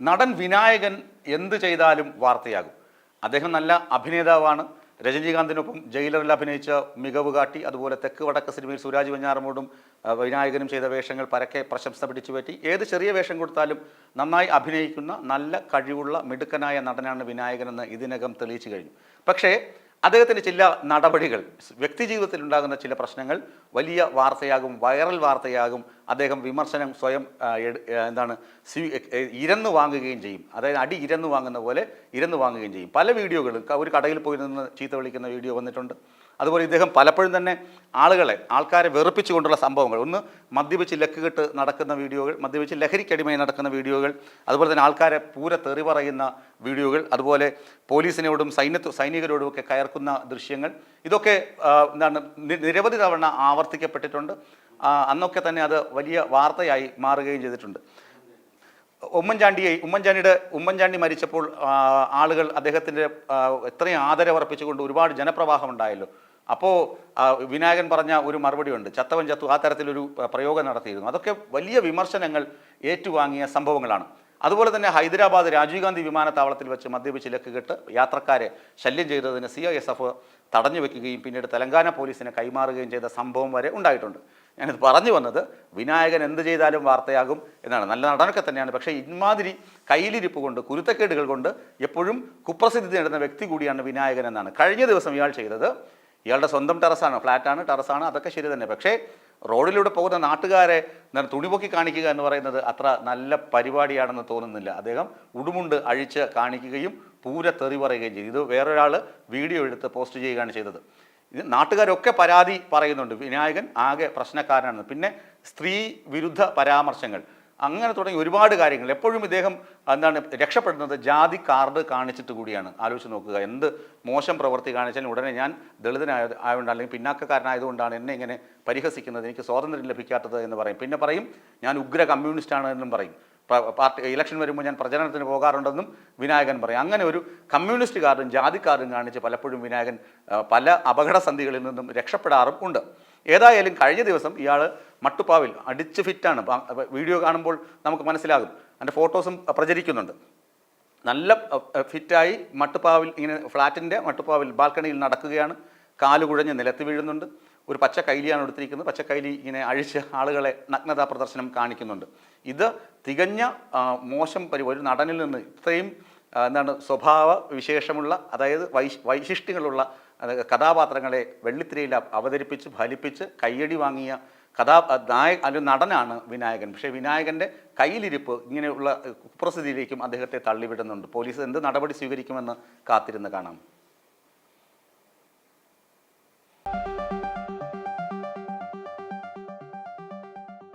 നടൻ വിനായകൻ എന്ത് ചെയ്താലും വാർത്തയാകും. അദ്ദേഹം നല്ല അഭിനേതാവാണ്. രജനീകാന്തിനൊപ്പം ജയിലറിൽ അഭിനയിച്ച മികവ് കാട്ടി. അതുപോലെ തെക്ക് വടക്ക് സിനിമയിൽ സുരാജ് വെഞ്ഞാറമൂടും വിനായകനും ചെയ്ത വേഷങ്ങൾ പരക്കെ പ്രശംസ പിടിച്ചുപറ്റി. ഏത് ചെറിയ വേഷം കൊടുത്താലും നന്നായി അഭിനയിക്കുന്ന നല്ല കഴിവുള്ള മിടുക്കനായ നടനാണ് വിനായകനെന്ന് ഇതിനകം തെളിയിച്ചു കഴിഞ്ഞു. പക്ഷേ അദ്ദേഹത്തിൻ്റെ ചില നടപടികൾ, വ്യക്തി ജീവിതത്തിൽ ഉണ്ടാകുന്ന ചില പ്രശ്നങ്ങൾ വലിയ വാർത്തയാകും, വൈറൽ വാർത്തയാകും. അദ്ദേഹം വിമർശനം സ്വയം ഇരന്നു വാങ്ങുകയും ചെയ്യും. അതായത് അടി ഇരന്നു വാങ്ങുന്ന പോലെ ഇരന്നു വാങ്ങുകയും ചെയ്യും. പല വീഡിയോകളും ഒരു കടയിൽ പോയി നിന്ന് ചീത്ത വിളിക്കുന്ന വീഡിയോ വന്നിട്ടുണ്ട്. അതുപോലെ ഇദ്ദേഹം പലപ്പോഴും തന്നെ ആൾക്കാരെ വെറുപ്പിച്ചുകൊണ്ടുള്ള സംഭവങ്ങൾ, ഒന്ന് മദ്യപിച്ച് ലക്കുകെട്ട് നടക്കുന്ന വീഡിയോകൾ, മദ്യപിച്ച് ലഹരിക്കടിമയായി നടക്കുന്ന വീഡിയോകൾ, അതുപോലെ തന്നെ ആൾക്കാരെ പൂര തെറി പറയുന്ന വീഡിയോകൾ, അതുപോലെ പോലീസിനോടും സൈനികരോടുമൊക്കെ കയർക്കുന്ന ദൃശ്യങ്ങൾ, ഇതൊക്കെ നിരവധി തവണ ആവർത്തിക്കപ്പെട്ടിട്ടുണ്ട്. അന്നൊക്കെ തന്നെ അത് വലിയ വാർത്തയായി മാറുകയും ചെയ്തിട്ടുണ്ട്. ഉമ്മൻചാണ്ടി മരിച്ചപ്പോൾ ആളുകൾ അദ്ദേഹത്തിൻ്റെ എത്രയും ആദരവർപ്പിച്ചുകൊണ്ട് ഒരുപാട് ജനപ്രവാഹം ഉണ്ടായല്ലോ. അപ്പോൾ വിനായകൻ പറഞ്ഞ ഒരു മറുപടി ഉണ്ട്, ചത്തവൻ ചത്തു, ആ തരത്തിലൊരു പ്രയോഗം നടത്തിയിരുന്നു. അതൊക്കെ വലിയ വിമർശനങ്ങൾ ഏറ്റുവാങ്ങിയ സംഭവങ്ങളാണ്. അതുപോലെ തന്നെ ഹൈദരാബാദ് രാജീവ് ഗാന്ധി വിമാനത്താവളത്തിൽ വെച്ച് മദ്യപിച്ച് ലക്കുകെട്ട് യാത്രക്കാരെ ശല്യം ചെയ്തതിന് CISF തടഞ്ഞു വെക്കുകയും പിന്നീട് തെലങ്കാന പോലീസിനെ കൈമാറുകയും ചെയ്ത സംഭവം വരെ ഉണ്ടായിട്ടുണ്ട്. ഞാനിത് പറഞ്ഞു വന്നത്, വിനായകൻ എന്ത് ചെയ്താലും വാർത്തയാകും എന്നാണ്. നല്ല നടനൊക്കെ തന്നെയാണ്. പക്ഷേ ഇമാതിരി കയ്യിലിരിപ്പ് കൊണ്ട്, കുരുത്തക്കേടുകൾ കൊണ്ട് എപ്പോഴും കുപ്രസിദ്ധി നേടുന്ന വ്യക്തി കൂടിയാണ് വിനായകൻ എന്നാണ്. കഴിഞ്ഞ ദിവസം ഇയാൾ ചെയ്തത്, ഇയാളുടെ സ്വന്തം ടെറസാണ്, ഫ്ലാറ്റാണ്, ടെറസാണ്, അതൊക്കെ ശരി തന്നെ. പക്ഷേ റോഡിലൂടെ പോകുന്ന നാട്ടുകാരെ തുണിപൊക്കി കാണിക്കുക എന്ന് പറയുന്നത് അത്ര നല്ല പരിപാടിയാണെന്ന് തോന്നുന്നില്ല. അദ്ദേഹം ഉടുമുണ്ട് അഴിച്ച് കാണിക്കുകയും പൂര തെറി പറയുകയും ചെയ്തു. ഇത് വേറൊരാൾ വീഡിയോ എടുത്ത് പോസ്റ്റ് ചെയ്യുകയാണ് ചെയ്തത്. ഇത് നാട്ടുകാരൊക്കെ പരാതി പറയുന്നുണ്ട്, വിനായകൻ ആകെ പ്രശ്നക്കാരനാണ്. പിന്നെ സ്ത്രീ വിരുദ്ധ പരാമർശങ്ങൾ, അങ്ങനെ തുടങ്ങി ഒരുപാട് കാര്യങ്ങൾ. എപ്പോഴും ഇദ്ദേഹം രക്ഷപ്പെടുന്നത് ജാതി കാർഡ് കാണിച്ചിട്ട് കൂടിയാണ്. ആലോചിച്ച് നോക്കുക, എന്ത് മോശം പ്രവൃത്തി കാണിച്ചാലും ഉടനെ ഞാൻ ദളിതനായതുകൊണ്ട് അല്ലെങ്കിൽ പിന്നാക്കക്കാരനായതുകൊണ്ടാണ് എന്നെ ഇങ്ങനെ പരിഹസിക്കുന്നത്, എനിക്ക് സ്വാതന്ത്ര്യം ലഭിക്കാത്തത് എന്ന് പറയും. പിന്നെ പറയും ഞാൻ ഉഗ്ര കമ്മ്യൂണിസ്റ്റാണ് എന്നും പറയും. പാർട്ടി ഇലക്ഷൻ വരുമ്പോൾ ഞാൻ പ്രചരണത്തിന് പോകാറുണ്ടെന്നും വിനായകൻ പറയും. അങ്ങനെ ഒരു കമ്മ്യൂണിസ്റ്റ് കാർഡും ജാതി കാർഡും കാണിച്ച് പലപ്പോഴും വിനായകൻ പല അപകടസന്ധികളിൽ നിന്നും രക്ഷപ്പെടാറും ഉണ്ട്. ഏതായാലും കഴിഞ്ഞ ദിവസം ഇയാൾ മട്ടുപ്പാവിൽ അടിച്ച് ഫിറ്റാണ്. വീഡിയോ കാണുമ്പോൾ നമുക്ക് മനസ്സിലാകും, അതിൻ്റെ ഫോട്ടോസും പ്രചരിക്കുന്നുണ്ട്. നല്ല ഫിറ്റായി മട്ടുപ്പാവിൽ ഇങ്ങനെ ഫ്ലാറ്റിൻ്റെ മട്ടുപ്പാവിൽ ബാൽക്കണിയിൽ നടക്കുകയാണ്. കാലുകുഴഞ്ഞ് നിലത്ത് വീഴുന്നുണ്ട്. ഒരു പച്ച കൈലിയാണ് എടുത്തിരിക്കുന്നത്. പച്ച കൈലി ഇങ്ങനെ അഴിച്ച് ആളുകളെ നഗ്നതാ പ്രദർശനം കാണിക്കുന്നുണ്ട്. ഇത് തികഞ്ഞ മോശം ഒരു നടനിൽ നിന്ന് ഇത്രയും സ്വഭാവ വിശേഷമുള്ള, അതായത് വൈശിഷ്ട്യങ്ങളുള്ള കഥാപാത്രങ്ങളെ വെള്ളിത്തിരയിൽ അവതരിപ്പിച്ച് ഫലിപ്പിച്ച് കയ്യടി വാങ്ങിയ നടനാണ് വിനായകൻ. പക്ഷേ വിനായകൻ്റെ കയ്യിലിരിപ്പ് ഇങ്ങനെയുള്ള കുപ്രസിദ്ധിയിലേക്കും അദ്ദേഹത്തെ തള്ളിവിടുന്നുണ്ട്. പോലീസ് എന്ത് നടപടി സ്വീകരിക്കുമെന്ന് കാത്തിരുന്ന് കാണാം.